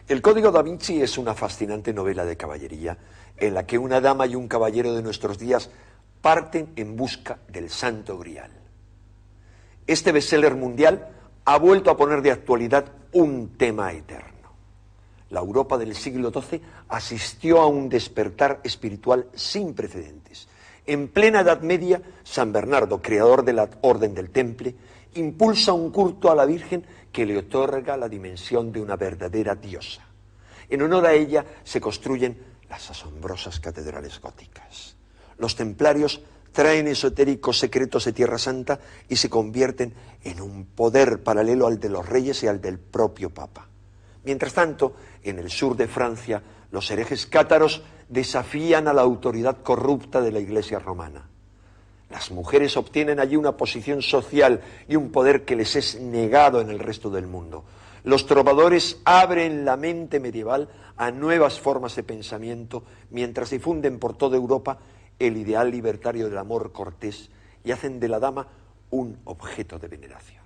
El Código da Vinci es una fascinante novela de caballería en la que una dama y un caballero de nuestros días parten en busca del Santo Grial. Este bestseller mundial ha vuelto a poner de actualidad un tema eterno. La Europa del siglo XII asistió a un despertar espiritual sin precedentes. En plena Edad Media, San Bernardo, creador de la Orden del Temple, impulsa un culto a la Virgen que le otorga la dimensión de una verdadera diosa. En honor a ella se construyen las asombrosas catedrales góticas. Los templarios traen esotéricos secretos de Tierra Santa y se convierten en un poder paralelo al de los reyes y al del propio Papa. Mientras tanto, en el sur de Francia, los herejes cátaros desafían a la autoridad corrupta de la Iglesia romana. Las mujeres obtienen allí una posición social y un poder que les es negado en el resto del mundo. Los trovadores abren la mente medieval a nuevas formas de pensamiento mientras difunden por toda Europa el ideal libertario del amor cortés y hacen de la dama un objeto de veneración.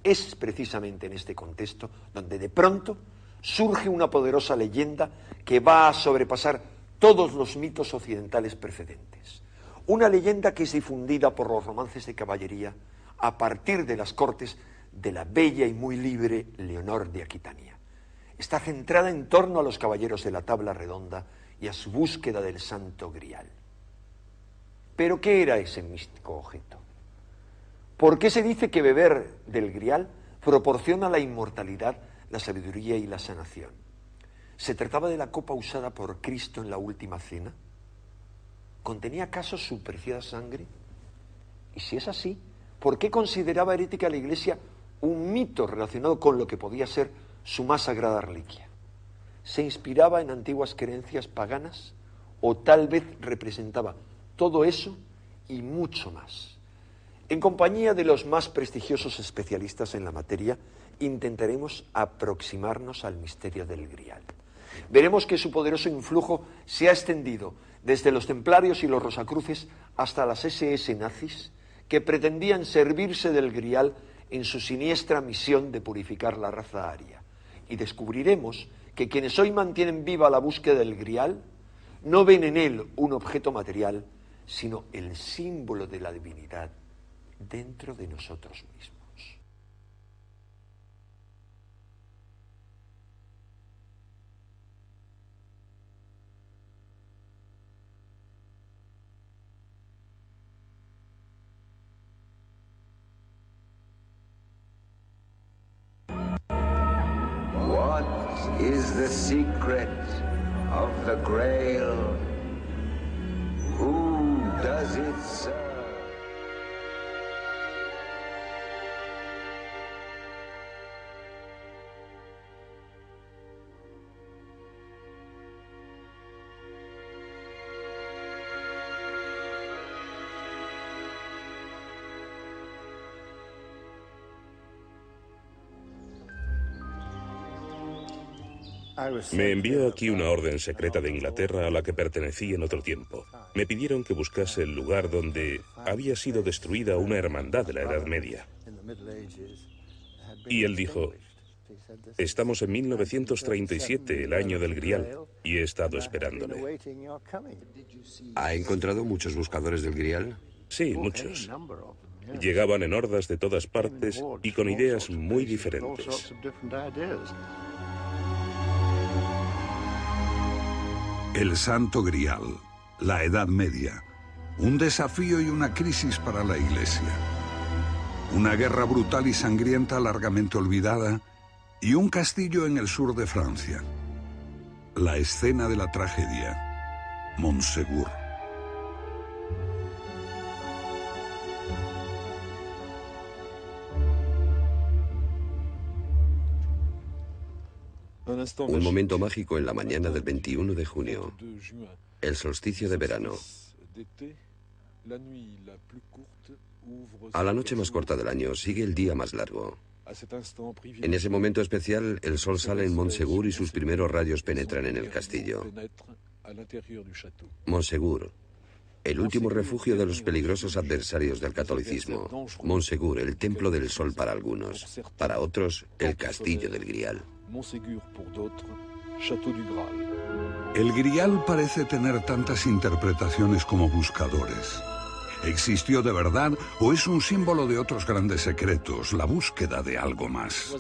Es precisamente en este contexto donde de pronto surge una poderosa leyenda que va a sobrepasar todos los mitos occidentales precedentes. Una leyenda que es difundida por los romances de caballería a partir de las cortes de la bella y muy libre Leonor de Aquitania. Está centrada en torno a los caballeros de la tabla redonda y a su búsqueda del Santo Grial. ¿Pero qué era ese místico objeto? ¿Por qué se dice que beber del Grial proporciona la inmortalidad, la sabiduría y la sanación? ¿Se trataba de la copa usada por Cristo en la última cena? ¿Contenía acaso su preciada sangre? Y si es así, ¿por qué consideraba herética la Iglesia un mito relacionado con lo que podía ser su más sagrada reliquia? ¿Se inspiraba en antiguas creencias paganas? ¿O tal vez representaba todo eso y mucho más? En compañía de los más prestigiosos especialistas en la materia, intentaremos aproximarnos al misterio del Grial. Veremos que su poderoso influjo se ha extendido desde los templarios y los rosacruces hasta las SS nazis, que pretendían servirse del Grial en su siniestra misión de purificar la raza aria. Y descubriremos que quienes hoy mantienen viva la búsqueda del Grial no ven en él un objeto material, sino el símbolo de la divinidad dentro de nosotros mismos. What is the secret of the Grail? Who does it serve? Me envió aquí una orden secreta de Inglaterra a la que pertenecí en otro tiempo. Me pidieron que buscase el lugar donde había sido destruida una hermandad de la Edad Media. Y él dijo: estamos en 1937, el año del Grial, y he estado esperándole. ¿Ha encontrado muchos buscadores del Grial? Sí, muchos. Llegaban en hordas de todas partes y con ideas muy diferentes. El Santo Grial, la Edad Media, un desafío y una crisis para la Iglesia. Una guerra brutal y sangrienta largamente olvidada y un castillo en el sur de Francia. La escena de la tragedia, Montségur. Un momento mágico en la mañana del 21 de junio, el solsticio de verano. A la noche más corta del año sigue el día más largo. En ese momento especial, el sol sale en Montségur y sus primeros rayos penetran en el castillo. Montségur, el último refugio de los peligrosos adversarios del catolicismo. Montségur, el templo del sol para algunos, para otros, el castillo del Grial. El Grial parece tener tantas interpretaciones como buscadores. ¿Existió de verdad o es un símbolo de otros grandes secretos, la búsqueda de algo más?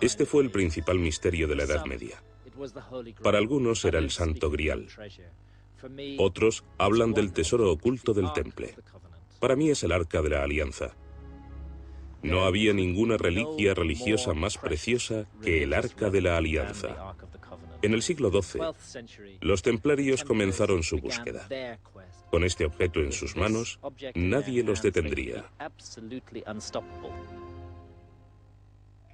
Este fue el principal misterio de la Edad Media. Para algunos era el Santo Grial. Otros hablan del tesoro oculto del Temple. Para mí es el Arca de la Alianza. No había ninguna reliquia religiosa más preciosa que el Arca de la Alianza. En el siglo XII, los templarios comenzaron su búsqueda. Con este objeto en sus manos, nadie los detendría.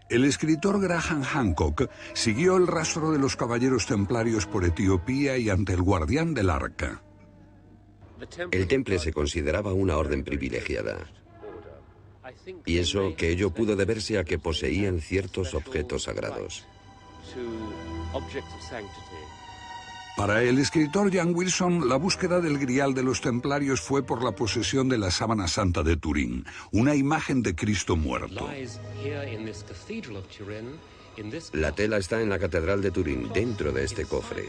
El escritor Graham Hancock siguió el rastro de los caballeros templarios por Etiopía y ante el guardián del arca. El Temple se consideraba una orden privilegiada. Pienso que ello pudo deberse a que poseían ciertos objetos sagrados. Para el escritor Jan Wilson, la búsqueda del Grial de los templarios fue por la posesión de la Sábana Santa de Turín, una imagen de Cristo muerto. La tela está en la Catedral de Turín, dentro de este cofre.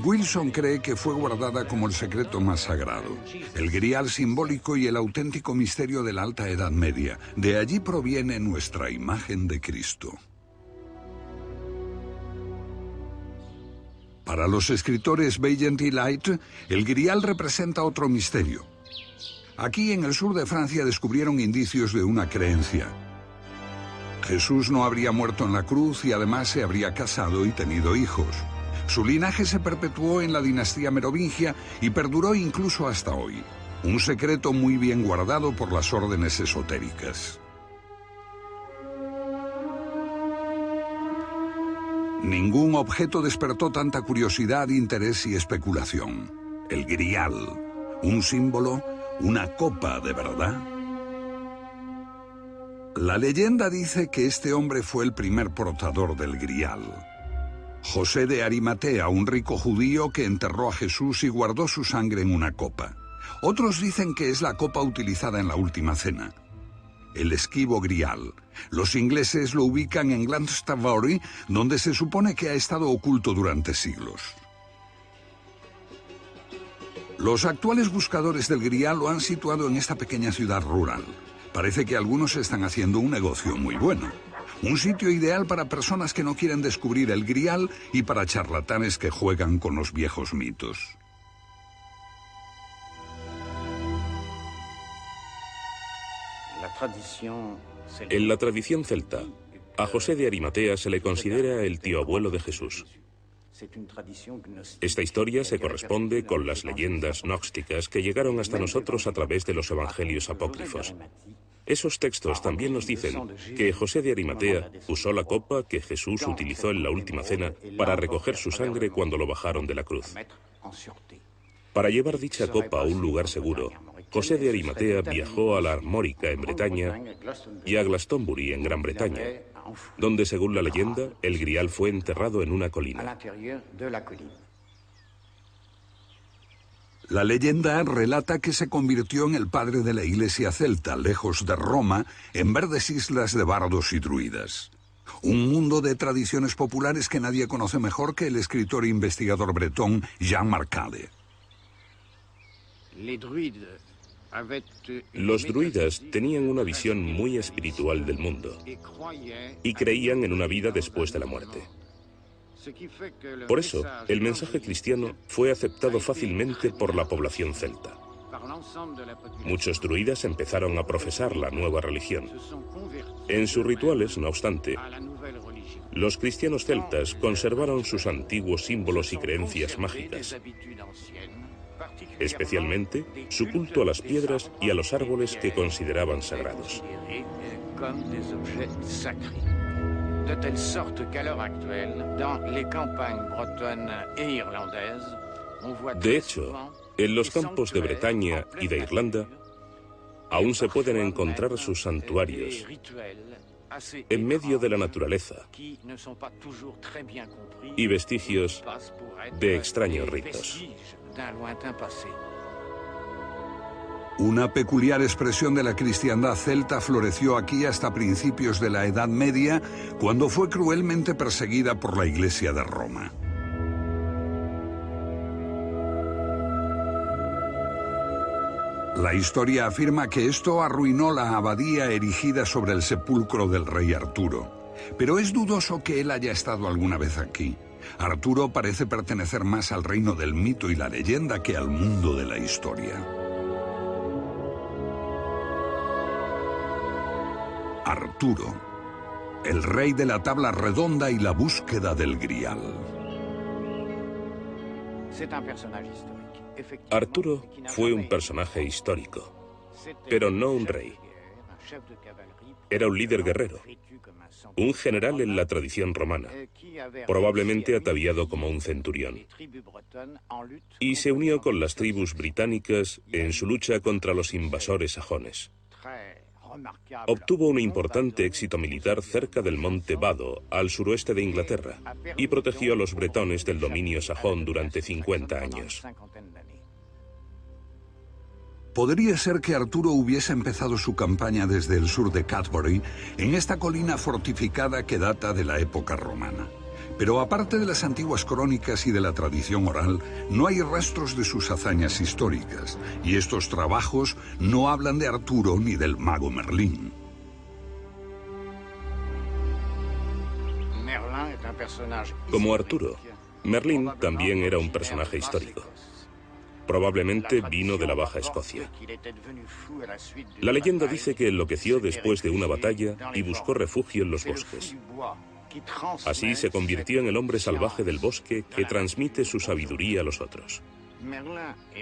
Wilson cree que fue guardada como el secreto más sagrado, el Grial simbólico y el auténtico misterio de la Alta Edad Media. De allí proviene nuestra imagen de Cristo. Para los escritores Vaillant y Light, el Grial representa otro misterio. Aquí en el sur de Francia descubrieron indicios de una creencia. Jesús no habría muerto en la cruz y además se habría casado y tenido hijos. Su linaje se perpetuó en la dinastía merovingia y perduró incluso hasta hoy. Un secreto muy bien guardado por las órdenes esotéricas. Ningún objeto despertó tanta curiosidad, interés y especulación. El Grial, un símbolo, una copa de verdad. La leyenda dice que este hombre fue el primer portador del Grial. José de Arimatea, un rico judío que enterró a Jesús y guardó su sangre en una copa. Otros dicen que es la copa utilizada en la Última Cena. El esquivo Grial. Los ingleses lo ubican en Glastonbury, donde se supone que ha estado oculto durante siglos. Los actuales buscadores del Grial lo han situado en esta pequeña ciudad rural. Parece que algunos están haciendo un negocio muy bueno. Un sitio ideal para personas que no quieren descubrir el Grial y para charlatanes que juegan con los viejos mitos. En la tradición celta, a José de Arimatea se le considera el tío abuelo de Jesús. Esta historia se corresponde con las leyendas gnósticas que llegaron hasta nosotros a través de los evangelios apócrifos. Esos textos también nos dicen que José de Arimatea usó la copa que Jesús utilizó en la Última Cena para recoger su sangre cuando lo bajaron de la cruz. Para llevar dicha copa a un lugar seguro, José de Arimatea viajó a la Armórica en Bretaña y a Glastonbury en Gran Bretaña, donde, según la leyenda, el Grial fue enterrado en una colina. La leyenda relata que se convirtió en el padre de la iglesia celta, lejos de Roma, en verdes islas de bardos y druidas. Un mundo de tradiciones populares que nadie conoce mejor que el escritor e investigador bretón Jean Marcade. Los druidas tenían una visión muy espiritual del mundo y creían en una vida después de la muerte. Por eso, el mensaje cristiano fue aceptado fácilmente por la población celta. Muchos druidas empezaron a profesar la nueva religión. En sus rituales, no obstante, los cristianos celtas conservaron sus antiguos símbolos y creencias mágicas, especialmente su culto a las piedras y a los árboles que consideraban sagrados. De hecho, en los campos de Bretaña y de Irlanda, aún se pueden encontrar sus santuarios en medio de la naturaleza y vestigios de extraños ritos. Una peculiar expresión de la cristiandad celta floreció aquí hasta principios de la Edad Media, cuando fue cruelmente perseguida por la Iglesia de Roma. La historia afirma que esto arruinó la abadía erigida sobre el sepulcro del rey Arturo, pero es dudoso que él haya estado alguna vez aquí. Arturo parece pertenecer más al reino del mito y la leyenda que al mundo de la historia. Arturo, el rey de la tabla redonda y la búsqueda del Grial. Arturo fue un personaje histórico, pero no un rey. Era un líder guerrero, un general en la tradición romana, probablemente ataviado como un centurión, y se unió con las tribus británicas en su lucha contra los invasores sajones. Obtuvo un importante éxito militar cerca del monte Vado, al suroeste de Inglaterra, y protegió a los bretones del dominio sajón durante 50 años. Podría ser que Arturo hubiese empezado su campaña desde el sur de Cadbury, en esta colina fortificada que data de la época romana. Pero aparte de las antiguas crónicas y de la tradición oral, no hay rastros de sus hazañas históricas, y estos trabajos no hablan de Arturo ni del mago Merlín. Como Arturo, Merlín también era un personaje histórico. Probablemente vino de la Baja Escocia. La leyenda dice que enloqueció después de una batalla y buscó refugio en los bosques. Así se convirtió en el hombre salvaje del bosque que transmite su sabiduría a los otros.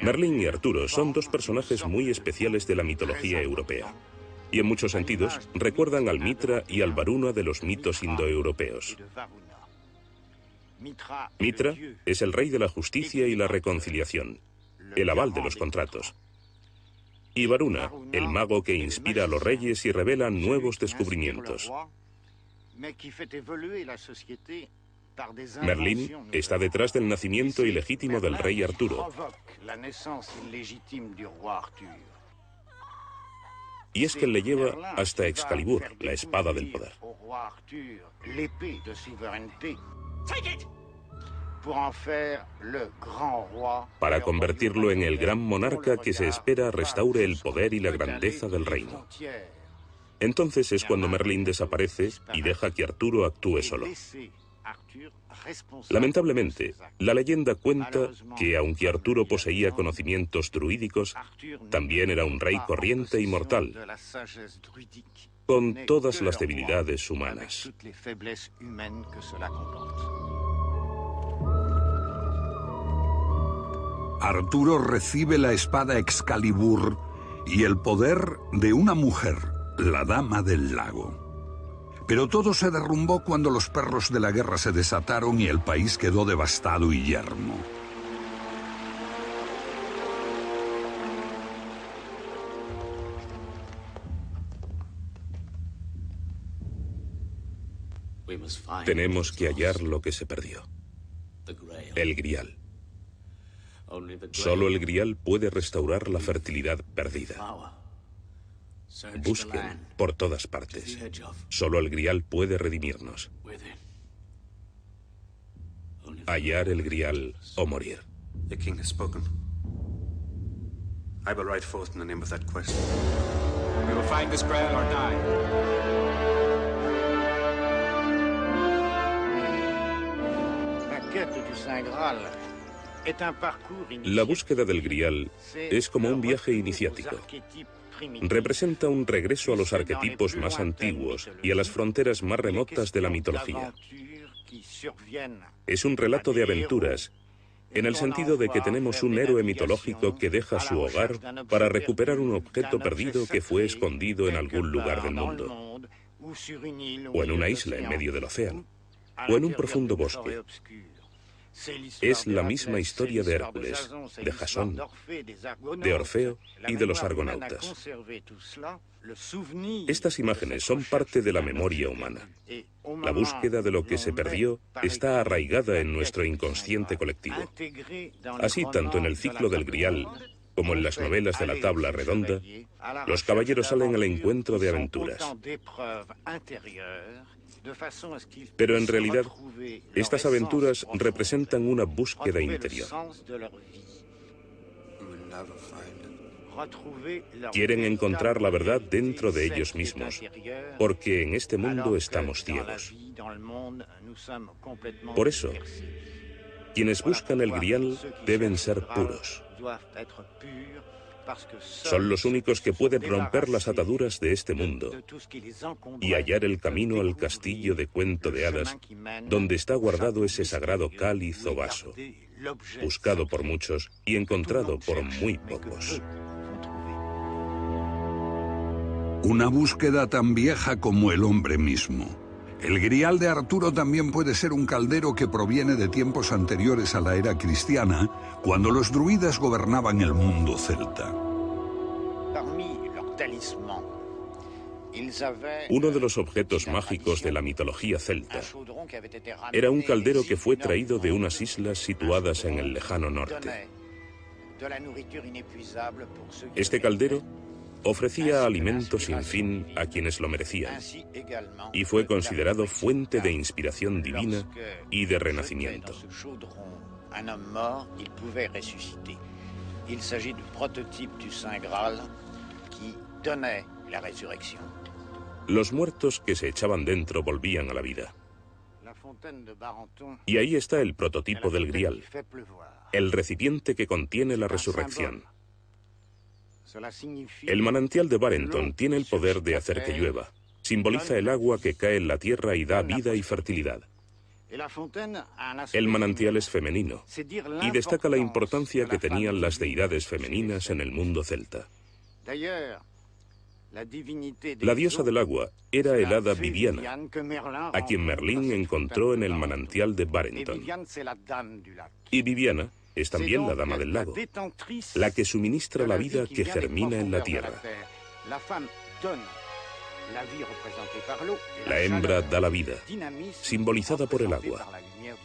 Merlín y Arturo son dos personajes muy especiales de la mitología europea, y en muchos sentidos recuerdan al Mitra y al Varuna de los mitos indoeuropeos. Mitra es el rey de la justicia y la reconciliación, el aval de los contratos. Y Varuna, el mago que inspira a los reyes y revela nuevos descubrimientos. Merlín está detrás del nacimiento ilegítimo del rey Arturo. Y es que le lleva hasta Excalibur, la espada del poder. Para convertirlo en el gran monarca que se espera restaure el poder y la grandeza del reino. Entonces es cuando Merlín desaparece y deja que Arturo actúe solo. Lamentablemente, la leyenda cuenta que aunque Arturo poseía conocimientos druídicos, también era un rey corriente y mortal, con todas las debilidades humanas. Arturo recibe la espada Excalibur y el poder de una mujer, la Dama del Lago. Pero todo se derrumbó cuando los perros de la guerra se desataron y el país quedó devastado y yermo. Tenemos que hallar lo que se perdió. El Grial. Solo el Grial puede restaurar la fertilidad perdida. Busquen por todas partes. Solo el Grial puede redimirnos. Hallar el Grial o morir. The king has spoken. I will ride forth in the name of that quest. We will find this Grail or die. La búsqueda del Grial es como un viaje iniciático. Representa un regreso a los arquetipos más antiguos y a las fronteras más remotas de la mitología. Es un relato de aventuras, en el sentido de que tenemos un héroe mitológico que deja su hogar para recuperar un objeto perdido que fue escondido en algún lugar del mundo, o en una isla en medio del océano, o en un profundo bosque. Es la misma historia de Hércules, de Jasón, de Orfeo y de los argonautas. Estas imágenes son parte de la memoria humana. La búsqueda de lo que se perdió está arraigada en nuestro inconsciente colectivo. Así, tanto en el ciclo del Grial Como en las novelas de la tabla redonda, los caballeros salen al encuentro de aventuras. Pero en realidad, estas aventuras representan una búsqueda interior. Quieren encontrar la verdad dentro de ellos mismos, porque en este mundo estamos ciegos. Por eso, quienes buscan el Grial deben ser puros. Son los únicos que pueden romper las ataduras de este mundo y hallar el camino al castillo de cuento de hadas, donde está guardado ese sagrado cáliz o vaso, buscado por muchos y encontrado por muy pocos. Una búsqueda tan vieja como el hombre mismo. El Grial de Arturo también puede ser un caldero que proviene de tiempos anteriores a la era cristiana, cuando los druidas gobernaban el mundo celta. Uno de los objetos mágicos de la mitología celta era un caldero que fue traído de unas islas situadas en el lejano norte. Este caldero ofrecía alimento sin fin a quienes lo merecían y fue considerado fuente de inspiración divina y de renacimiento. Los muertos que se echaban dentro volvían a la vida. Y ahí está el prototipo del Grial, el recipiente que contiene la resurrección. El manantial de Barenton tiene el poder de hacer que llueva. Simboliza el agua que cae en la tierra y da vida y fertilidad. El manantial es femenino y destaca la importancia que tenían las deidades femeninas en el mundo celta. La diosa del agua era el hada Viviana, a quien Merlín encontró en el manantial de Barenton. Y Viviana es también la dama del lago, la que suministra la vida que germina en la tierra. La hembra da la vida, simbolizada por el agua,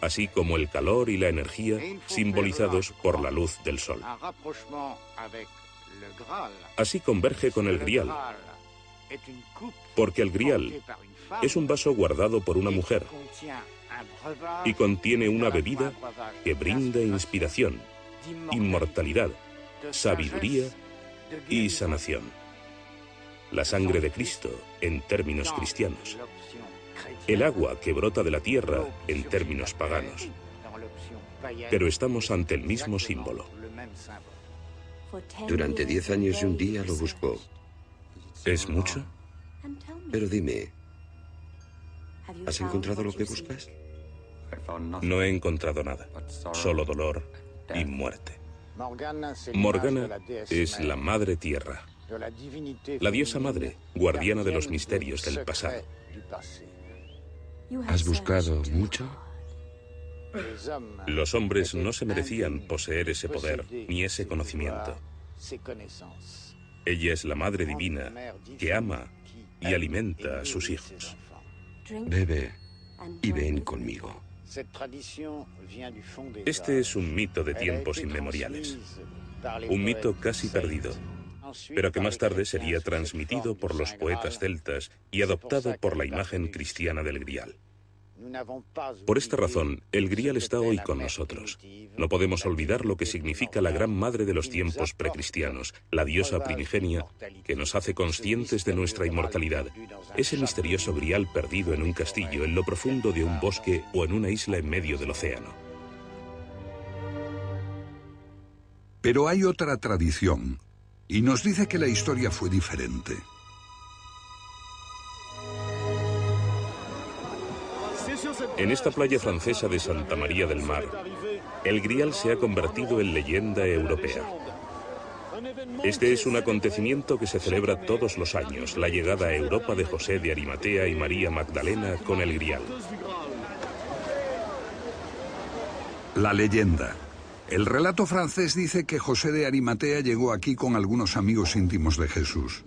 así como el calor y la energía, simbolizados por la luz del sol. Así converge con el Grial, porque el Grial es un vaso guardado por una mujer y contiene una bebida que brinda inspiración, inmortalidad, sabiduría y sanación. La sangre de Cristo en términos cristianos. El agua que brota de la tierra en términos paganos. Pero estamos ante el mismo símbolo. Durante 10 años y un día lo buscó. ¿Es mucho? Pero dime, ¿has encontrado lo que buscas? No he encontrado nada, solo dolor y muerte. Morgana es la madre tierra, la diosa madre, guardiana de los misterios del pasado. ¿Has buscado mucho? Los hombres no se merecían poseer ese poder ni ese conocimiento. Ella es la madre divina que ama y alimenta a sus hijos. Bebe y ven conmigo. Este es un mito de tiempos inmemoriales, un mito casi perdido, pero que más tarde sería transmitido por los poetas celtas y adoptado por la imagen cristiana del Grial. Por esta razón, el Grial está hoy con nosotros. No podemos olvidar lo que significa la gran madre de los tiempos precristianos, la diosa primigenia, que nos hace conscientes de nuestra inmortalidad. Ese misterioso Grial perdido en un castillo, en lo profundo de un bosque o en una isla en medio del océano. Pero hay otra tradición, y nos dice que la historia fue diferente. En esta playa francesa de Santa María del Mar, el Grial se ha convertido en leyenda europea. Este es un acontecimiento que se celebra todos los años, la llegada a Europa de José de Arimatea y María Magdalena con el Grial. La leyenda. El relato francés dice que José de Arimatea llegó aquí con algunos amigos íntimos de Jesús.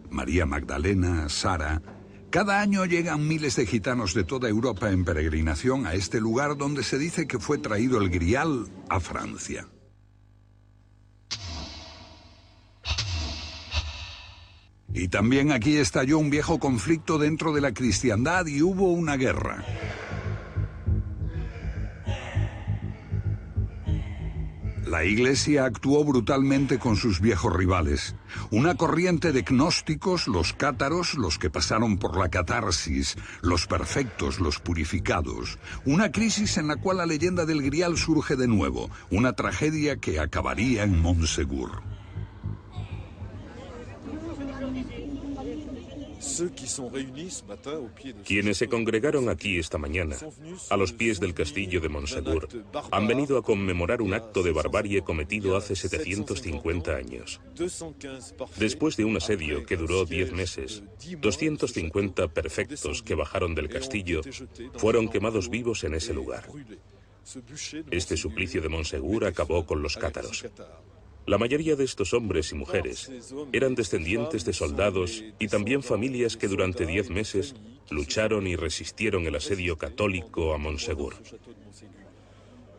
María Magdalena, Sara. Cada año llegan miles de gitanos de toda Europa en peregrinación a este lugar donde se dice que fue traído el Grial a Francia. Y también aquí estalló un viejo conflicto dentro de la cristiandad y hubo una guerra. La Iglesia actuó brutalmente con sus viejos rivales. Una corriente de gnósticos, los cátaros, los que pasaron por la catarsis, los perfectos, los purificados. Una crisis en la cual la leyenda del Grial surge de nuevo. Una tragedia que acabaría en Montsegur. Quienes se congregaron aquí esta mañana, a los pies del castillo de Montsegur, han venido a conmemorar un acto de barbarie cometido hace 750 años. Después de un asedio que duró 10 meses, 250 perfectos que bajaron del castillo fueron quemados vivos en ese lugar. Este suplicio de Montsegur acabó con los cátaros. La mayoría de estos hombres y mujeres eran descendientes de soldados y también familias que durante 10 meses lucharon y resistieron el asedio católico a Montsegur.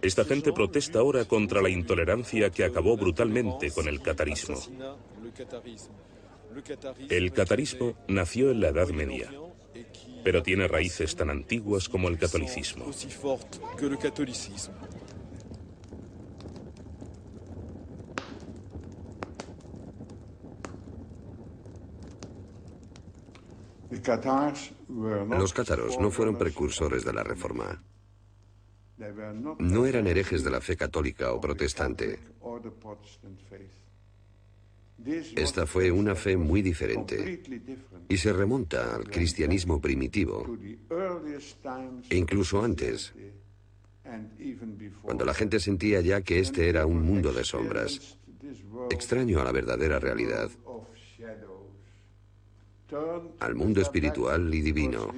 Esta gente protesta ahora contra la intolerancia que acabó brutalmente con el catarismo. El catarismo nació en la Edad Media, pero tiene raíces tan antiguas como el catolicismo. Los cátaros no fueron precursores de la Reforma. No eran herejes de la fe católica o protestante. Esta fue una fe muy diferente y se remonta al cristianismo primitivo e incluso antes, cuando la gente sentía ya que este era un mundo de sombras, extraño a la verdadera realidad, al mundo espiritual y divino.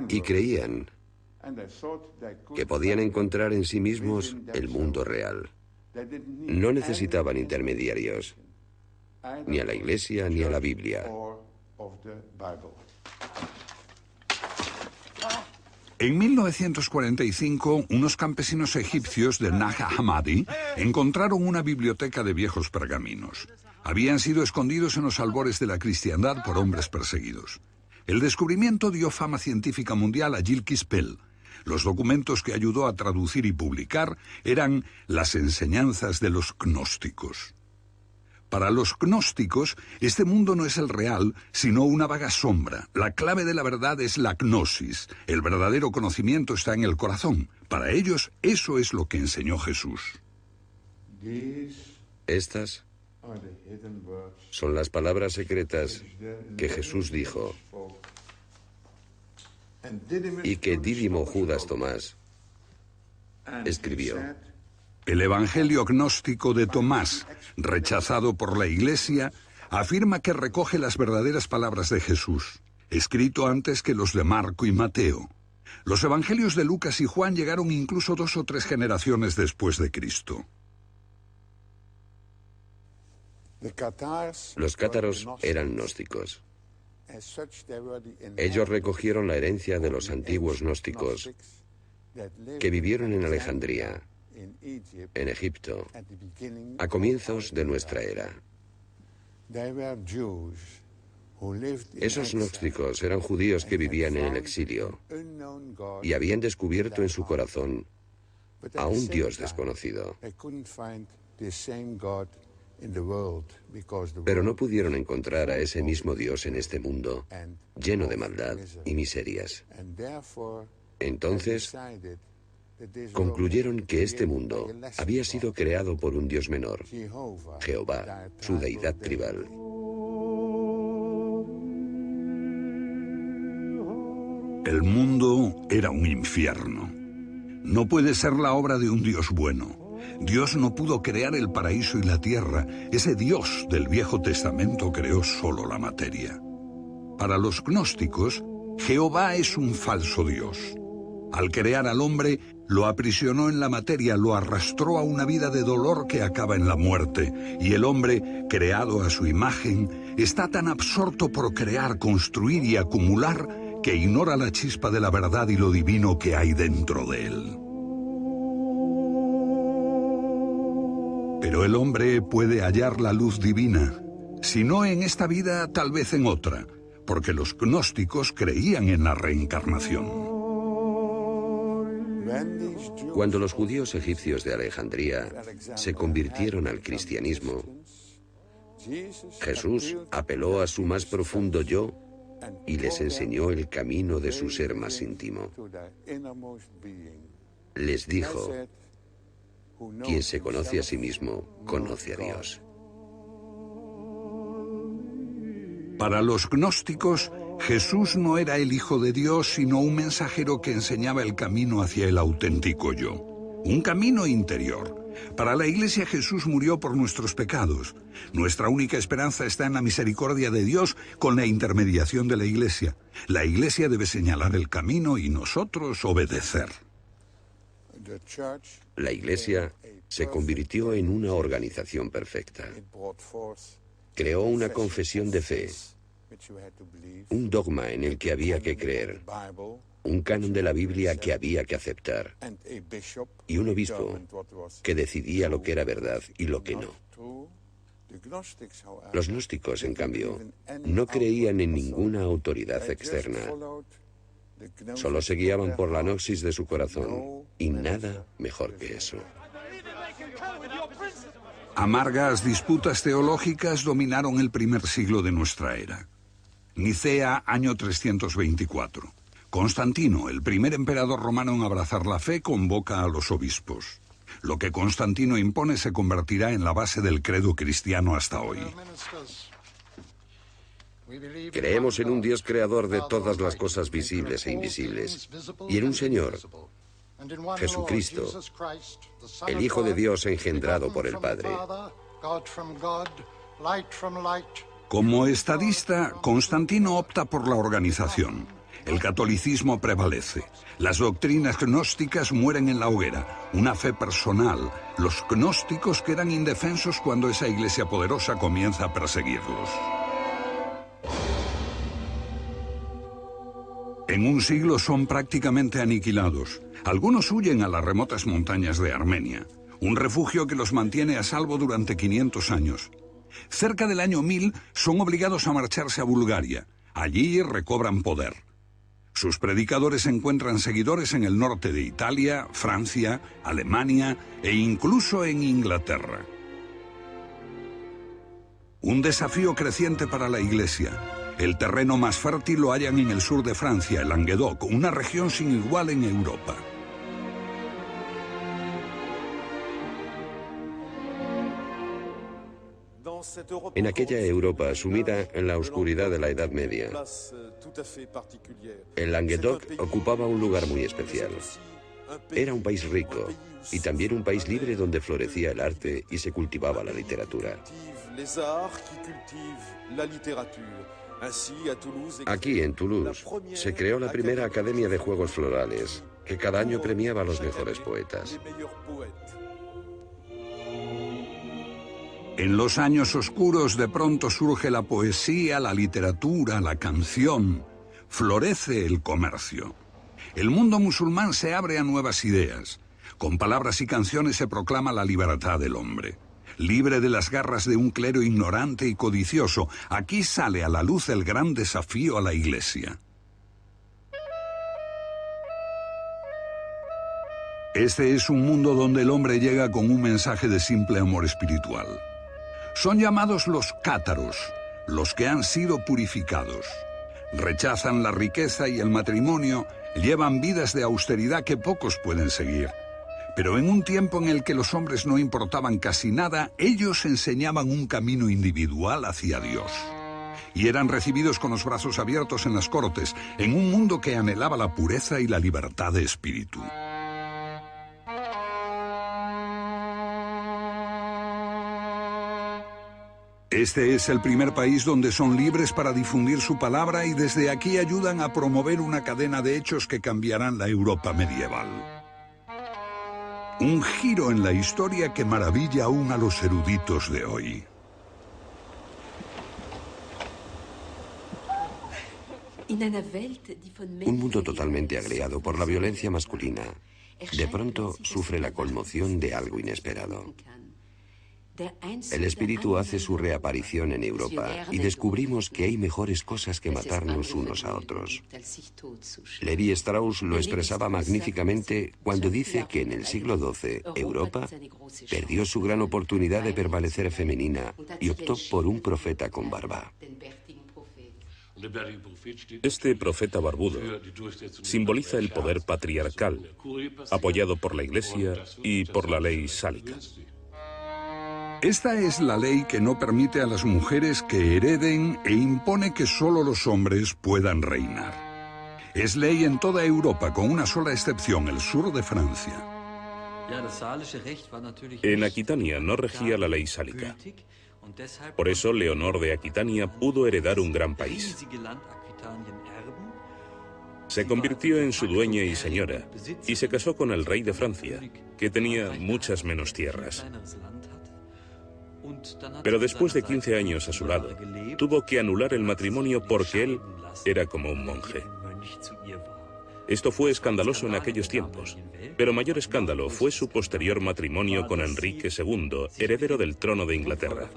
Y creían que podían encontrar en sí mismos el mundo real. No necesitaban intermediarios, ni a la Iglesia ni a la Biblia. En 1945, unos campesinos egipcios de Nag Hammadi encontraron una biblioteca de viejos pergaminos. Habían sido escondidos en los albores de la cristiandad por hombres perseguidos. El descubrimiento dio fama científica mundial a Gilles Quispel. Los documentos que ayudó a traducir y publicar eran las enseñanzas de los gnósticos. Para los gnósticos, este mundo no es el real, sino una vaga sombra. La clave de la verdad es la gnosis. El verdadero conocimiento está en el corazón. Para ellos, eso es lo que enseñó Jesús. Estas son las palabras secretas que Jesús dijo y que Dídimo Judas Tomás escribió. El Evangelio gnóstico de Tomás, rechazado por la Iglesia, afirma que recoge las verdaderas palabras de Jesús, escrito antes que los de Marco y Mateo. Los Evangelios de Lucas y Juan llegaron incluso 2 o 3 generaciones después de Cristo. Los cátaros eran gnósticos. Ellos recogieron la herencia de los antiguos gnósticos que vivieron en Alejandría, en Egipto, a comienzos de nuestra era. Esos gnósticos eran judíos que vivían en el exilio y habían descubierto en su corazón a un Dios desconocido. Pero no pudieron encontrar a ese mismo Dios en este mundo, lleno de maldad y miserias. Entonces, concluyeron que este mundo había sido creado por un Dios menor, Jehová, su deidad tribal. El mundo era un infierno. No puede ser la obra de un Dios bueno. Dios no pudo crear el paraíso y la tierra. Ese Dios del Viejo Testamento creó solo la materia. Para los gnósticos, Jehová es un falso Dios. Al crear al hombre, lo aprisionó en la materia, lo arrastró a una vida de dolor que acaba en la muerte. Y el hombre, creado a su imagen, está tan absorto por crear, construir y acumular que ignora la chispa de la verdad y lo divino que hay dentro de él. Pero Pero el hombre puede hallar la luz divina, si no en esta vida, tal vez en otra, porque los gnósticos creían en la reencarnación. Cuando los judíos egipcios de Alejandría se convirtieron al cristianismo, Jesús apeló a su más profundo yo y les enseñó el camino de su ser más íntimo. Les dijo: quien se conoce a sí mismo, conoce a Dios. Para los gnósticos, Jesús no era el Hijo de Dios, sino un mensajero que enseñaba el camino hacia el auténtico yo, un camino interior. Para la Iglesia, Jesús murió por nuestros pecados. Nuestra única esperanza está en la misericordia de Dios con la intermediación de la Iglesia. La Iglesia debe señalar el camino y nosotros obedecer. La Iglesia se convirtió en una organización perfecta. Creó una confesión de fe, un dogma en el que había que creer, un canon de la Biblia que había que aceptar, y un obispo que decidía lo que era verdad y lo que no. Los gnósticos, en cambio, no creían en ninguna autoridad externa. Solo se guiaban por la gnosis de su corazón, y nada mejor que eso. Amargas disputas teológicas dominaron el primer siglo de nuestra era. Nicea, año 324. Constantino, el primer emperador romano en abrazar la fe, convoca a los obispos. Lo que Constantino impone se convertirá en la base del credo cristiano hasta hoy. Creemos en un Dios creador de todas las cosas visibles e invisibles, y en un Señor, Jesucristo, el Hijo de Dios engendrado por el Padre. Como estadista, Constantino opta por la organización. El catolicismo prevalece. Las doctrinas gnósticas mueren en la hoguera. Una fe personal. Los gnósticos quedan indefensos cuando esa iglesia poderosa comienza a perseguirlos. En un siglo son prácticamente aniquilados. Algunos huyen a las remotas montañas de Armenia, un refugio que los mantiene a salvo durante 500 años. Cerca del año 1000 son obligados a marcharse a Bulgaria. Allí recobran poder. Sus predicadores encuentran seguidores en el norte de Italia, Francia, Alemania e incluso en Inglaterra. Un desafío creciente para la Iglesia. El terreno más fértil lo hallan en el sur de Francia, el Languedoc, una región sin igual en Europa. En aquella Europa sumida en la oscuridad de la Edad Media, el Languedoc ocupaba un lugar muy especial. Era un país rico y también un país libre donde florecía el arte y se cultivaba la literatura. Aquí, en Toulouse, se creó la primera Academia de Juegos Florales, que cada año premiaba a los mejores poetas. En los años oscuros de pronto surge la poesía, la literatura, la canción. Florece el comercio. El mundo musulmán se abre a nuevas ideas. Con palabras y canciones se proclama la libertad del hombre. Libre de las garras de un clero ignorante y codicioso, aquí sale a la luz el gran desafío a la Iglesia. Este es un mundo donde el hombre llega con un mensaje de simple amor espiritual. Son llamados los cátaros, los que han sido purificados. Rechazan la riqueza y el matrimonio, llevan vidas de austeridad que pocos pueden seguir. Pero en un tiempo en el que los hombres no importaban casi nada, ellos enseñaban un camino individual hacia Dios. Y eran recibidos con los brazos abiertos en las cortes, en un mundo que anhelaba la pureza y la libertad de espíritu. Este es el primer país donde son libres para difundir su palabra y desde aquí ayudan a promover una cadena de hechos que cambiarán la Europa medieval. Un giro en la historia que maravilla aún a los eruditos de hoy. Un mundo totalmente agriado por la violencia masculina, de pronto sufre la conmoción de algo inesperado. El espíritu hace su reaparición en Europa y descubrimos que hay mejores cosas que matarnos unos a otros. Levi Strauss lo expresaba magníficamente cuando dice que en el siglo XII Europa perdió su gran oportunidad de permanecer femenina y optó por un profeta con barba. Este profeta barbudo simboliza el poder patriarcal, apoyado por la Iglesia y por la ley sálica. Esta es la ley que no permite a las mujeres que hereden e impone que solo los hombres puedan reinar. Es ley en toda Europa, con una sola excepción, el sur de Francia. En Aquitania no regía la ley sálica. Por eso Leonor de Aquitania pudo heredar un gran país. Se convirtió en su dueña y señora y se casó con el rey de Francia, que tenía muchas menos tierras. Pero después de 15 años a su lado, tuvo que anular el matrimonio porque él era como un monje. Esto fue escandaloso en aquellos tiempos, pero mayor escándalo fue su posterior matrimonio con Enrique II, heredero del trono de Inglaterra.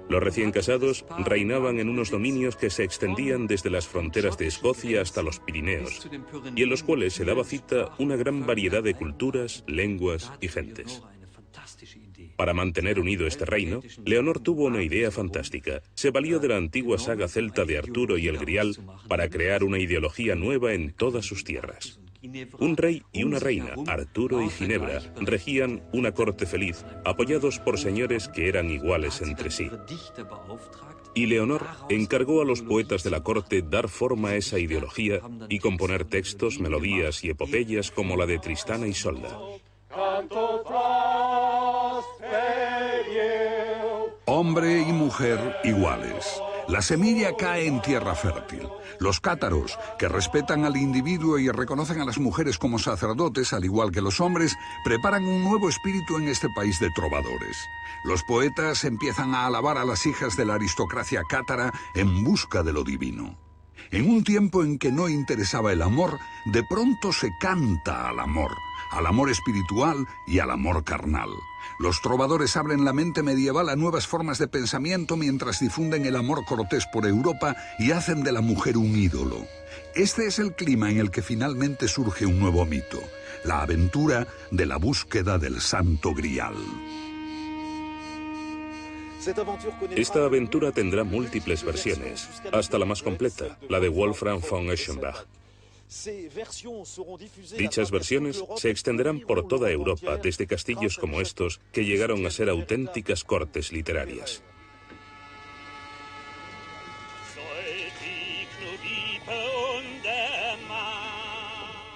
Los recién casados reinaban en unos dominios que se extendían desde las fronteras de Escocia hasta los Pirineos, y en los cuales se daba cita una gran variedad de culturas, lenguas y gentes. Para mantener unido este reino, Leonor tuvo una idea fantástica. Se valió de la antigua saga celta de Arturo y el Grial para crear una ideología nueva en todas sus tierras. Un rey y una reina, Arturo y Ginebra, regían una corte feliz, apoyados por señores que eran iguales entre sí. Y Leonor encargó a los poetas de la corte dar forma a esa ideología y componer textos, melodías y epopeyas como la de Tristán e Isolda. Hombre y mujer iguales. La semilla cae en tierra fértil. Los cátaros, que respetan al individuo y reconocen a las mujeres como sacerdotes, al igual que los hombres, preparan un nuevo espíritu en este país de trovadores. Los poetas empiezan a alabar a las hijas de la aristocracia cátara en busca de lo divino. En un tiempo en que no interesaba el amor, de pronto se canta al amor espiritual y al amor carnal. Los trovadores abren la mente medieval a nuevas formas de pensamiento mientras difunden el amor cortés por Europa y hacen de la mujer un ídolo. Este es el clima en el que finalmente surge un nuevo mito, la aventura de la búsqueda del Santo Grial. Esta aventura tendrá múltiples versiones, hasta la más completa, la de Wolfram von Eschenbach. Dichas versiones se extenderán por toda Europa, desde castillos como estos, que llegaron a ser auténticas cortes literarias.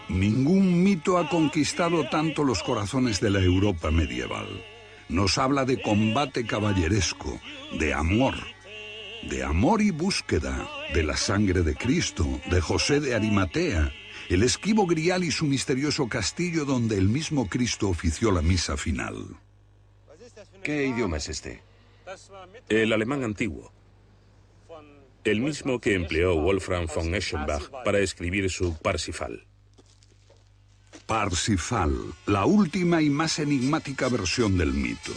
Ningún mito ha conquistado tanto los corazones de la Europa medieval. Nos habla de combate caballeresco, de amor y búsqueda, de la sangre de Cristo, de José de Arimatea, el esquivo Grial y su misterioso castillo donde el mismo Cristo ofició la misa final. ¿Qué idioma es este? El alemán antiguo, el mismo que empleó Wolfram von Eschenbach para escribir su Parsifal. Parsifal, la última y más enigmática versión del mito.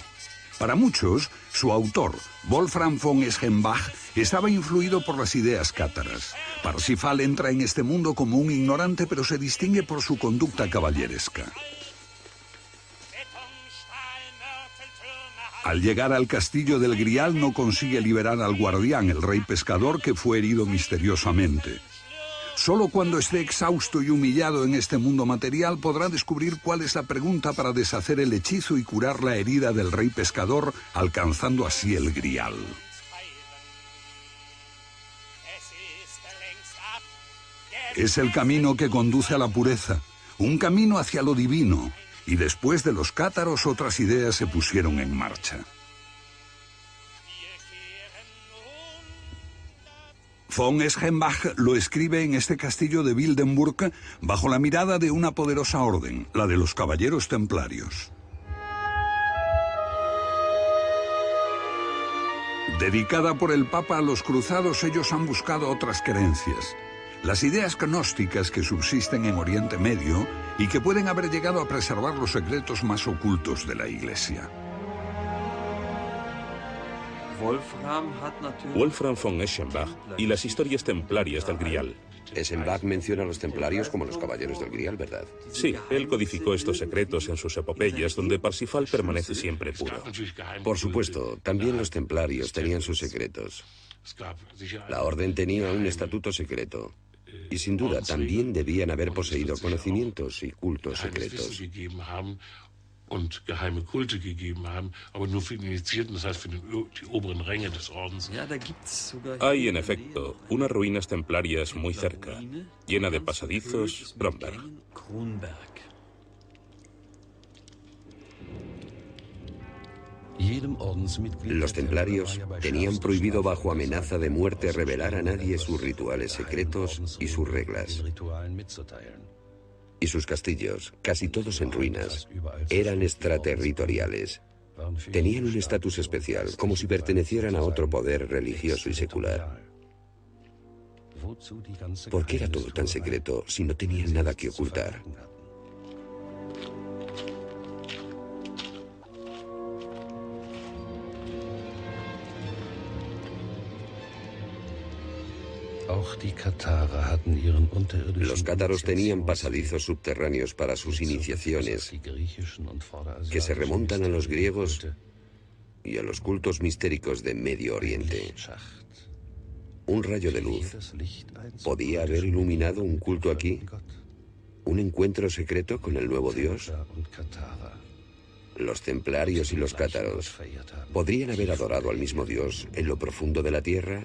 Para muchos, su autor, Wolfram von Eschenbach, estaba influido por las ideas cátaras. Parsifal entra en este mundo como un ignorante, pero se distingue por su conducta caballeresca. Al llegar al castillo del Grial no consigue liberar al guardián, el rey pescador, que fue herido misteriosamente. Solo cuando esté exhausto y humillado en este mundo material podrá descubrir cuál es la pregunta para deshacer el hechizo y curar la herida del rey pescador, alcanzando así el Grial. Es el camino que conduce a la pureza, un camino hacia lo divino, y después de los cátaros otras ideas se pusieron en marcha. Von Eschenbach lo escribe en este castillo de Wildenburg bajo la mirada de una poderosa orden, la de los caballeros templarios. Dedicada por el Papa a los cruzados, ellos han buscado otras creencias. las ideas gnósticas que subsisten en Oriente Medio y que pueden haber llegado a preservar los secretos más ocultos de la Iglesia. Wolfram von Eschenbach y las historias templarias del Grial. Eschenbach menciona a los templarios como los caballeros del Grial, ¿verdad? Sí, él codificó estos secretos en sus epopeyas, donde Parsifal permanece siempre puro. Por supuesto, también los templarios tenían sus secretos. La orden tenía un estatuto secreto. Y sin duda también debían haber poseído conocimientos y cultos secretos. Und geheime Kulte gegeben haben, aber nur für die Initiierten, das heißt für die oberen Ränge des Ordens. Hay, en efecto, unas ruinas templarias muy cerca, llena de pasadizos, Bromberg. Los templarios tenían prohibido bajo amenaza de muerte revelar a nadie sus rituales secretos y sus reglas. Y sus castillos, casi todos en ruinas, eran extraterritoriales. Tenían un estatus especial, como si pertenecieran a otro poder religioso y secular. ¿Por qué era todo tan secreto si no tenían nada que ocultar? Los cátaros tenían pasadizos subterráneos para sus iniciaciones, que se remontan a los griegos y a los cultos mistéricos de Medio Oriente. Un rayo de luz podía haber iluminado un culto aquí, un encuentro secreto con el nuevo Dios. Los templarios y los cátaros podrían haber adorado al mismo Dios en lo profundo de la tierra.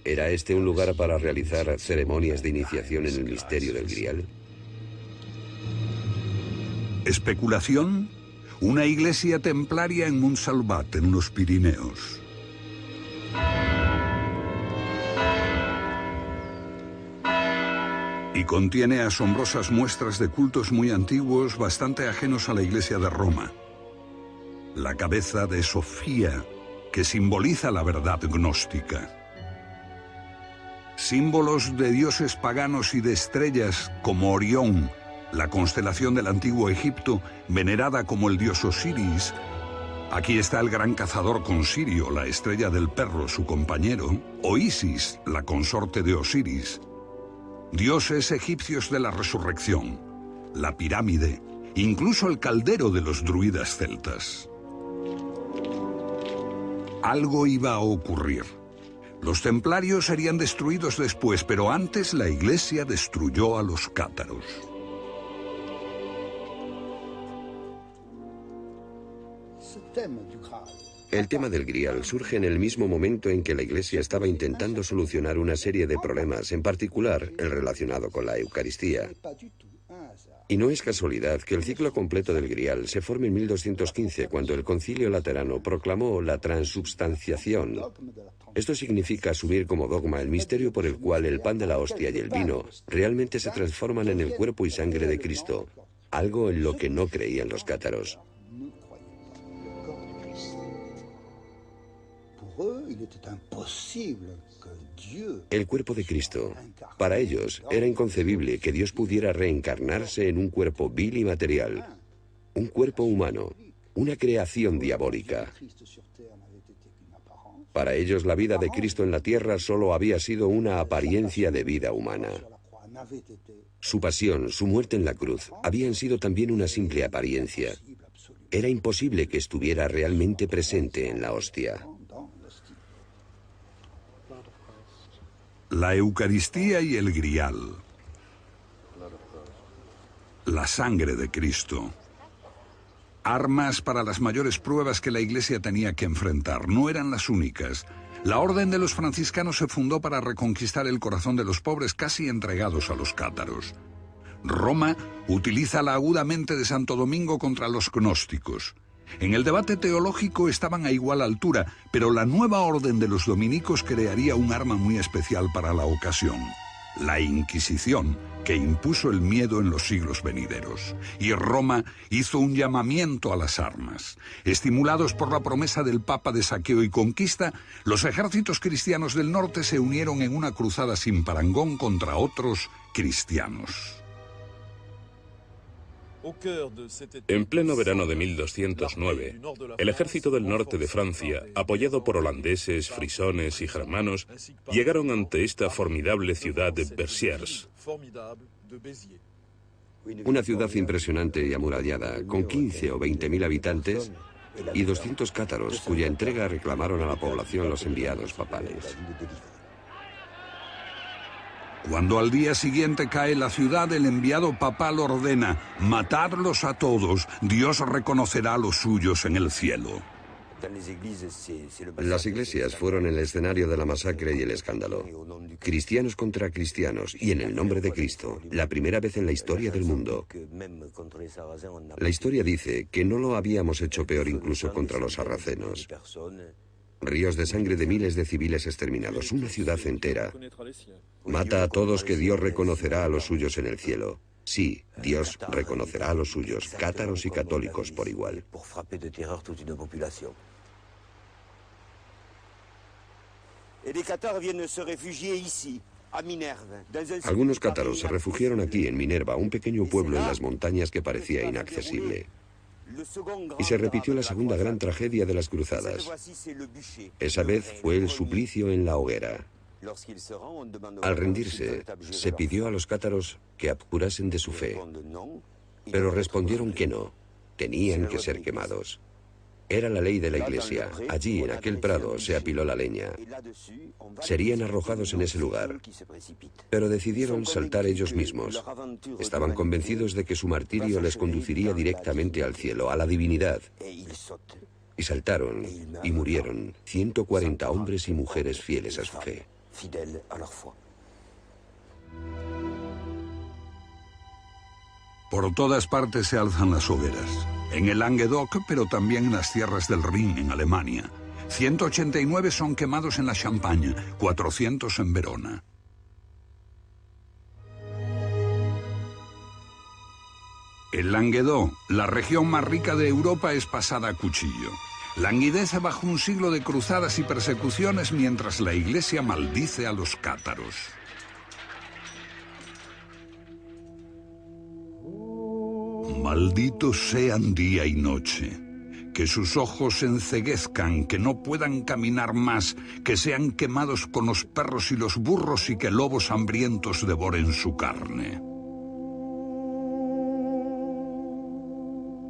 ¿Era este un lugar para realizar ceremonias de iniciación en el misterio del Grial? Especulación: una iglesia templaria en Montsalvat, en los Pirineos. Y contiene asombrosas muestras de cultos muy antiguos, bastante ajenos a la iglesia de Roma. La cabeza de Sofía, que simboliza la verdad gnóstica. Símbolos de dioses paganos y de estrellas como Orión, la constelación del antiguo Egipto, venerada como el dios Osiris. Aquí está el gran cazador con Sirio, la estrella del perro, su compañero, o Isis, la consorte de Osiris. Dioses egipcios de la resurrección, la pirámide, incluso el caldero de los druidas celtas. Algo iba a ocurrir. Los templarios serían destruidos después, pero antes la Iglesia destruyó a los cátaros. El tema del Grial surge en el mismo momento en que la Iglesia estaba intentando solucionar una serie de problemas, en particular el relacionado con la Eucaristía. Y no es casualidad que el ciclo completo del Grial se forme en 1215, cuando el Concilio Laterano proclamó la transubstanciación. Esto significa asumir como dogma el misterio por el cual el pan de la hostia y el vino realmente se transforman en el cuerpo y sangre de Cristo, algo en lo que no creían los cátaros. El cuerpo de Cristo. Para ellos era inconcebible que Dios pudiera reencarnarse en un cuerpo vil y material, un cuerpo humano, una creación diabólica. Para ellos la vida de Cristo en la tierra solo había sido una apariencia de vida humana. Su pasión, su muerte en la cruz, habían sido también una simple apariencia. Era imposible que estuviera realmente presente en la hostia. La Eucaristía y el Grial. La sangre de Cristo. Armas para las mayores pruebas que la Iglesia tenía que enfrentar. No eran las únicas. La Orden de los Franciscanos se fundó para reconquistar el corazón de los pobres casi entregados a los cátaros. Roma utiliza la aguda mente de Santo Domingo contra los gnósticos. En el debate teológico estaban a igual altura, pero la nueva orden de los dominicos crearía un arma muy especial para la ocasión: la Inquisición, que impuso el miedo en los siglos venideros. Y Roma hizo un llamamiento a las armas. Estimulados por la promesa del Papa de saqueo y conquista, los ejércitos cristianos del norte se unieron en una cruzada sin parangón contra otros cristianos. En pleno verano de 1209, el ejército del norte de Francia, apoyado por holandeses, frisones y germanos, llegaron ante esta formidable ciudad de Béziers. Una ciudad impresionante y amurallada, con 15 o 20.000 habitantes y 200 cátaros, cuya entrega reclamaron a la población los enviados papales. Cuando al día siguiente cae la ciudad, el enviado papal ordena: matadlos a todos, Dios reconocerá a los suyos en el cielo. Las iglesias fueron el escenario de la masacre y el escándalo. Cristianos contra cristianos, y en el nombre de Cristo, la primera vez en la historia del mundo. La historia dice que no lo habíamos hecho peor incluso contra los sarracenos. Ríos de sangre de miles de civiles exterminados, una ciudad entera. Mata a todos, que Dios reconocerá a los suyos en el cielo. Sí, Dios reconocerá a los suyos, cátaros y católicos por igual. Algunos cátaros se refugiaron aquí en Minerva, un pequeño pueblo en las montañas que parecía inaccesible. Y se repitió la segunda gran tragedia de las cruzadas. Esa vez fue el suplicio en la hoguera. Al rendirse, se pidió a los cátaros que apurasen de su fe, pero respondieron que no, tenían que ser quemados. Era la ley de la Iglesia. Allí, en aquel prado, se apiló la leña. Serían arrojados en ese lugar, pero decidieron saltar ellos mismos. Estaban convencidos de que su martirio les conduciría directamente al cielo, a la divinidad. Y saltaron y murieron 140 hombres y mujeres fieles a su fe. Por todas partes se alzan las hogueras. En el Languedoc, pero también en las tierras del Rin, en Alemania. 189 son quemados en la Champaña, 400 en Verona. El Languedoc, la región más rica de Europa, es pasada a cuchillo. Languidece bajo un siglo de cruzadas y persecuciones mientras la Iglesia maldice a los cátaros. Malditos sean día y noche, que sus ojos se enceguezcan, que no puedan caminar más, que sean quemados con los perros y los burros y que lobos hambrientos devoren su carne.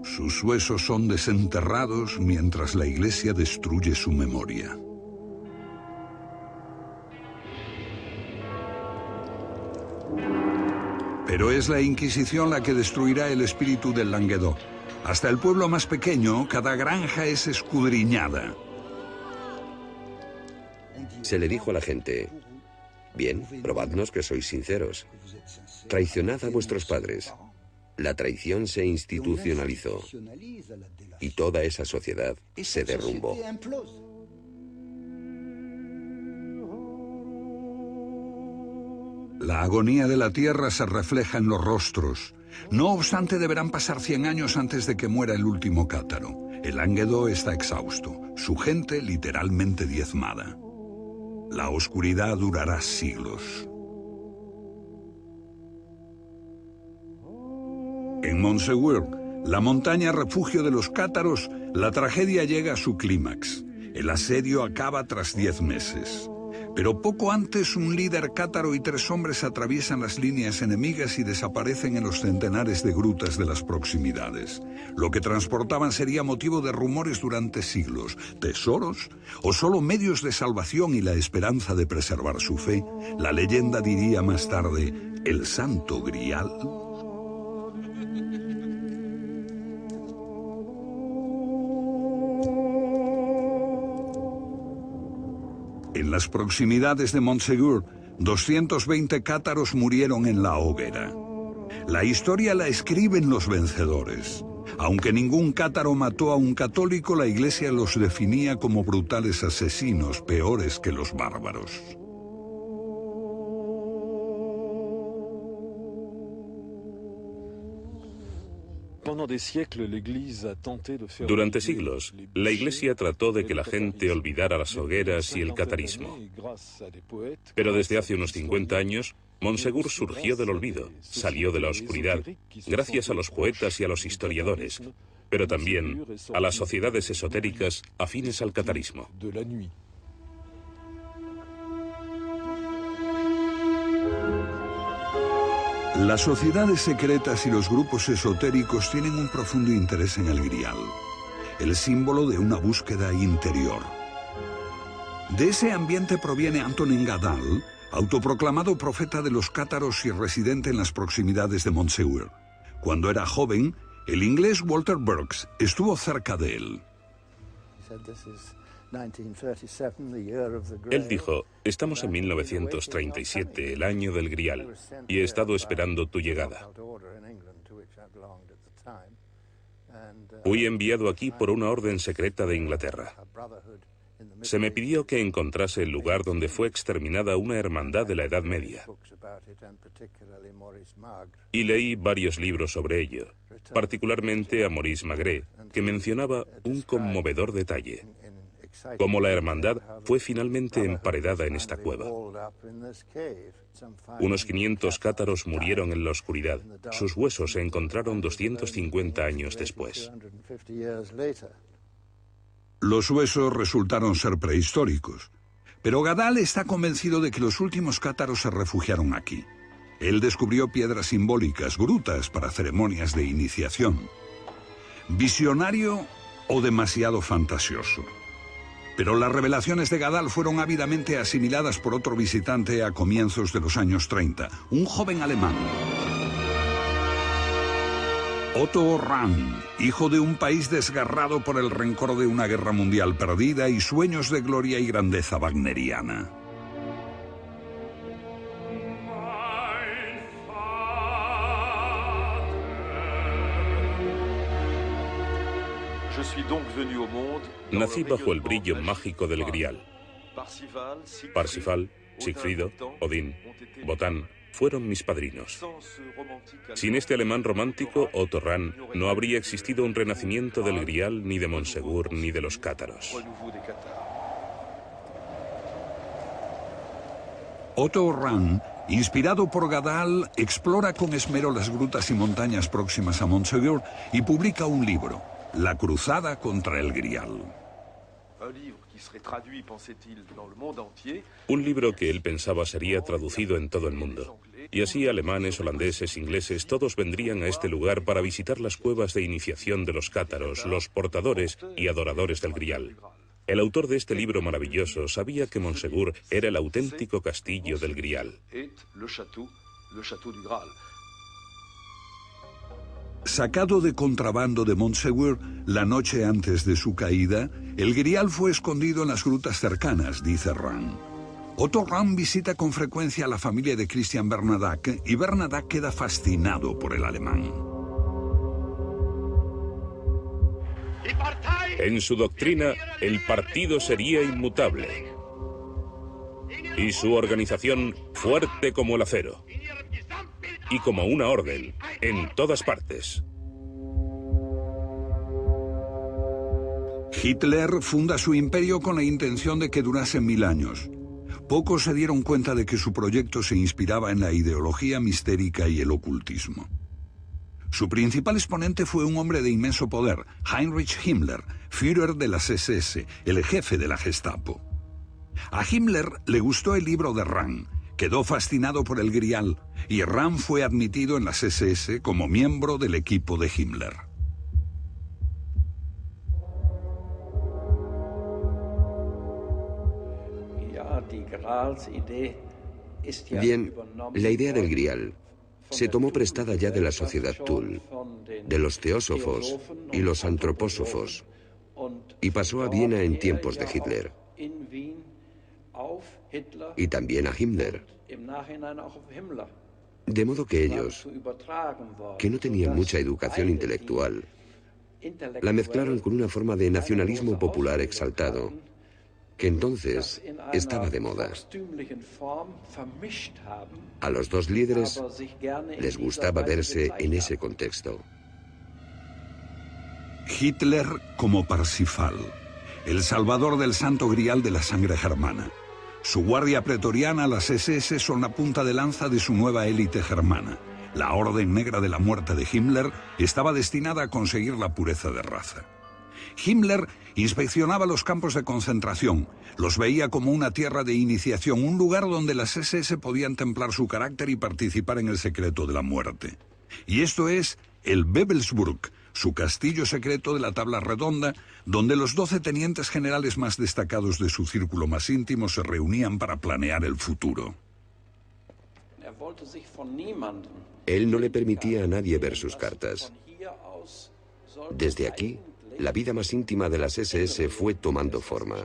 Sus huesos son desenterrados mientras la Iglesia destruye su memoria. Pero es la Inquisición la que destruirá el espíritu del Languedoc. Hasta el pueblo más pequeño, cada granja es escudriñada. Se le dijo a la gente: bien, probadnos que sois sinceros. Traicionad a vuestros padres. La traición se institucionalizó y toda esa sociedad se derrumbó. La agonía de la tierra se refleja en los rostros. No obstante, deberán pasar 100 años antes de que muera el último cátaro. El Languedoc está exhausto, su gente literalmente diezmada. La oscuridad durará siglos. En Montségur, la montaña refugio de los cátaros, la tragedia llega a su clímax. El asedio acaba tras 10 meses. Pero poco antes, un líder cátaro y 3 hombres atraviesan las líneas enemigas y desaparecen en los centenares de grutas de las proximidades. Lo que transportaban sería motivo de rumores durante siglos. ¿Tesoros? ¿O solo medios de salvación y la esperanza de preservar su fe? La leyenda diría más tarde: ¿el Santo Grial? En las proximidades de Montségur, 220 cátaros murieron en la hoguera. La historia la escriben los vencedores. Aunque ningún cátaro mató a un católico, la Iglesia los definía como brutales asesinos, peores que los bárbaros. Durante siglos, la Iglesia trató de que la gente olvidara las hogueras y el catarismo. Pero desde hace unos 50 años, Montsegur surgió del olvido, salió de la oscuridad, gracias a los poetas y a los historiadores, pero también a las sociedades esotéricas afines al catarismo. Las sociedades secretas y los grupos esotéricos tienen un profundo interés en el Grial, el símbolo de una búsqueda interior. De ese ambiente proviene Antonin Gadal, autoproclamado profeta de los cátaros y residente en las proximidades de Montsegur. Cuando era joven, el inglés Walter Burkes estuvo cerca de él. Él dijo, estamos en 1937, el año del Grial, y he estado esperando tu llegada. Fui enviado aquí por una orden secreta de Inglaterra. Se me pidió que encontrase el lugar donde fue exterminada una hermandad de la Edad Media. Y leí varios libros sobre ello, particularmente a Maurice Magré, que mencionaba un conmovedor detalle: cómo la hermandad fue finalmente emparedada en esta cueva. Unos 500 cátaros murieron en la oscuridad. Sus huesos se encontraron 250 años después. Los huesos resultaron ser prehistóricos, pero Gadal está convencido de que los últimos cátaros se refugiaron aquí. Él descubrió piedras simbólicas, grutas para ceremonias de iniciación. ¿Visionario o demasiado fantasioso? Pero las revelaciones de Gadal fueron ávidamente asimiladas por otro visitante a comienzos de los años 30, un joven alemán. Otto Rahn, hijo de un país desgarrado por el rencor de una guerra mundial perdida y sueños de gloria y grandeza wagneriana. Nací bajo el brillo mágico del Grial. Parsifal, Sigfrido, Odín, Botán fueron mis padrinos. Sin este alemán romántico, Otto Rahn, no habría existido un renacimiento del Grial, ni de Montsegur, ni de los cátaros. Otto Rahn, inspirado por Gadal, explora con esmero las grutas y montañas próximas a Montsegur y publica un libro, La Cruzada contra el Grial. Un libro que él pensaba sería traducido en todo el mundo. Y así alemanes, holandeses, ingleses, todos vendrían a este lugar para visitar las cuevas de iniciación de los cátaros, los portadores y adoradores del Grial. El autor de este libro maravilloso sabía que Montsegur era el auténtico castillo del Grial. Sacado de contrabando de Montsegur, la noche antes de su caída, el Grial fue escondido en las grutas cercanas, dice Rahn. Otto Rahn visita con frecuencia a la familia de Christian Bernadotte y Bernadotte queda fascinado por el alemán. En su doctrina, el partido sería inmutable y su organización fuerte como el acero y como una orden en todas partes. Hitler funda su imperio con la intención de que durase 1000 años. Pocos se dieron cuenta de que su proyecto se inspiraba en la ideología mistérica y el ocultismo. Su principal exponente fue un hombre de inmenso poder, Heinrich Himmler, Führer de las SS, el jefe de la Gestapo. A Himmler le gustó el libro de Rahn, quedó fascinado por el Grial, y Rahn fue admitido en las SS como miembro del equipo de Himmler. Bien, la idea del Grial se tomó prestada ya de la sociedad Thule, de los teósofos y los antropósofos, y pasó a Viena en tiempos de Hitler, y también a Himmler. De modo que ellos, que no tenían mucha educación intelectual, la mezclaron con una forma de nacionalismo popular exaltado, que entonces estaba de moda. A los dos líderes les gustaba verse en ese contexto. Hitler como Parsifal, el salvador del santo grial de la sangre germana. Su guardia pretoriana, las SS, son la punta de lanza de su nueva élite germana. La Orden Negra de la Muerte de Himmler estaba destinada a conseguir la pureza de raza. Himmler inspeccionaba los campos de concentración, los veía como una tierra de iniciación, un lugar donde las SS podían templar su carácter y participar en el secreto de la muerte. Y esto es el Wewelsburg, su castillo secreto de la tabla redonda, donde los 12 tenientes generales más destacados de su círculo más íntimo se reunían para planear el futuro. Él no le permitía a nadie ver sus cartas. Desde aquí, la vida más íntima de las SS fue tomando forma.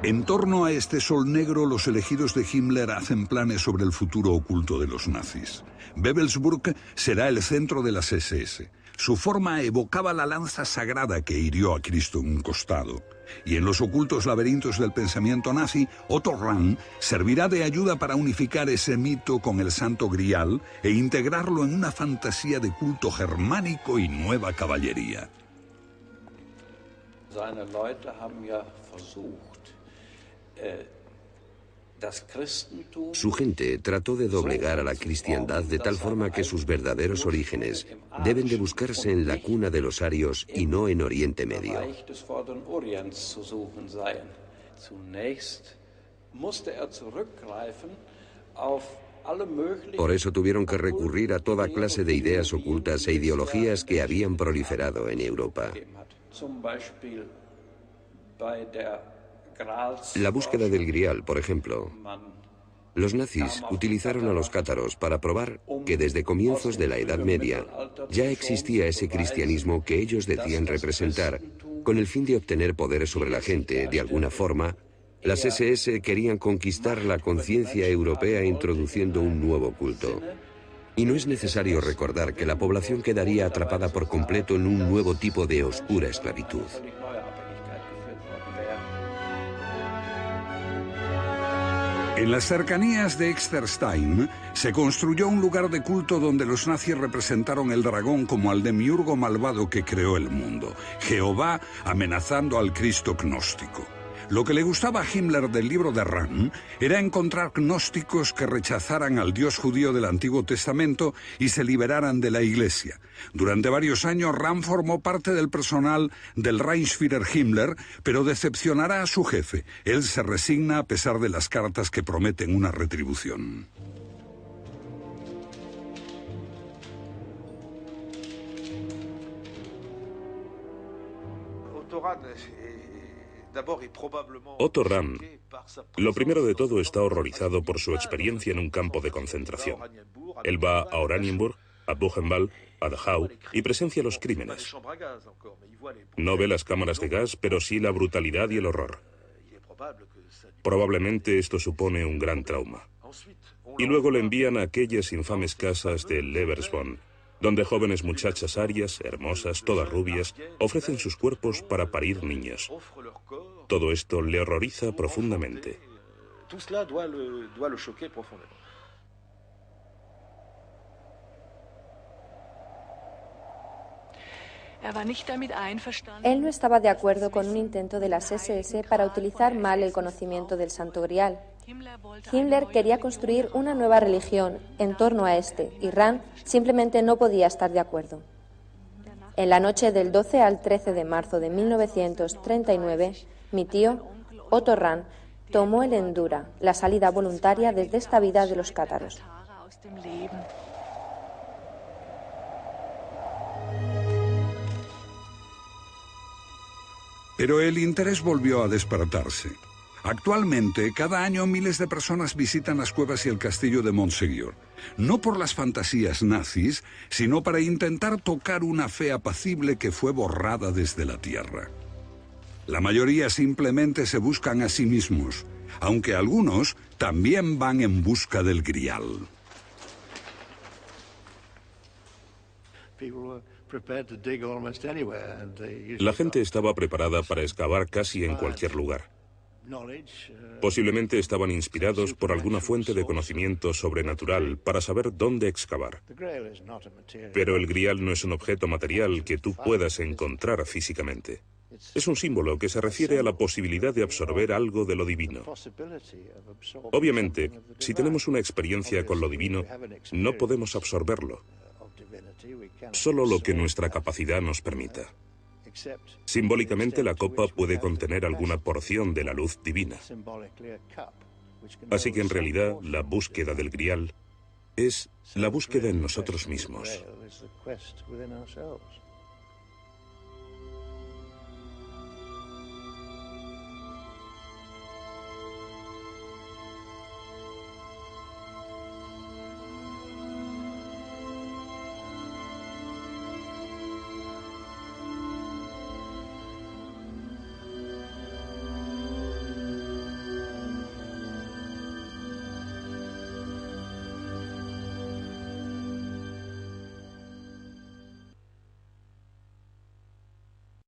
En torno a este sol negro, los elegidos de Himmler hacen planes sobre el futuro oculto de los nazis. Wewelsburg será el centro de las SS. Su forma evocaba la lanza sagrada que hirió a Cristo en un costado. Y en los ocultos laberintos del pensamiento nazi, Otto Rahn servirá de ayuda para unificar ese mito con el Santo Grial e integrarlo en una fantasía de culto germánico y nueva caballería. Su gente trató de doblegar a la cristiandad de tal forma que sus verdaderos orígenes deben de buscarse en la cuna de los arios y no en Oriente Medio. Por eso tuvieron que recurrir a toda clase de ideas ocultas e ideologías que habían proliferado en Europa. La búsqueda del Grial, por ejemplo. Los nazis utilizaron a los cátaros para probar que desde comienzos de la Edad Media ya existía ese cristianismo que ellos decían representar, con el fin de obtener poder sobre la gente. De alguna forma, las SS querían conquistar la conciencia europea introduciendo un nuevo culto. Y no es necesario recordar que la población quedaría atrapada por completo en un nuevo tipo de oscura esclavitud. En las cercanías de Exterstein se construyó un lugar de culto donde los nazis representaron el dragón como al demiurgo malvado que creó el mundo, Jehová amenazando al Cristo gnóstico. Lo que le gustaba a Himmler del libro de Rahn era encontrar gnósticos que rechazaran al Dios judío del Antiguo Testamento y se liberaran de la Iglesia. Durante varios años, Rahn formó parte del personal del Reichsführer Himmler, pero decepcionará a su jefe. Él se resigna a pesar de las cartas que prometen una retribución. Otto Rahn, lo primero de todo, está horrorizado por su experiencia en un campo de concentración. Él va a Oranienburg, a Buchenwald, a Dachau y presencia los crímenes. No ve las cámaras de gas, pero sí la brutalidad y el horror. Probablemente esto supone un gran trauma. Y luego le envían a aquellas infames casas de Leversborn, donde jóvenes muchachas arias, hermosas, todas rubias, ofrecen sus cuerpos para parir niños. Todo esto le horroriza profundamente. Él no estaba de acuerdo con un intento de las SS para utilizar mal el conocimiento del Santo Grial. Himmler quería construir una nueva religión en torno a este, y Rahn simplemente no podía estar de acuerdo. En la noche del 12 al 13 de marzo de 1939, mi tío, Otto Rahn, tomó el Endura, la salida voluntaria desde esta vida de los cátaros. Pero el interés volvió a despertarse. Actualmente, cada año miles de personas visitan las cuevas y el castillo de Montségur, no por las fantasías nazis, sino para intentar tocar una fe apacible que fue borrada desde la tierra. La mayoría simplemente se buscan a sí mismos, aunque algunos también van en busca del Grial. La gente estaba preparada para excavar casi en cualquier lugar. Posiblemente estaban inspirados por alguna fuente de conocimiento sobrenatural para saber dónde excavar. Pero el Grial no es un objeto material que tú puedas encontrar físicamente. Es un símbolo que se refiere a la posibilidad de absorber algo de lo divino. Obviamente, si tenemos una experiencia con lo divino, no podemos absorberlo, solo lo que nuestra capacidad nos permita. Simbólicamente, la copa puede contener alguna porción de la luz divina. Así que en realidad, la búsqueda del Grial es la búsqueda en nosotros mismos.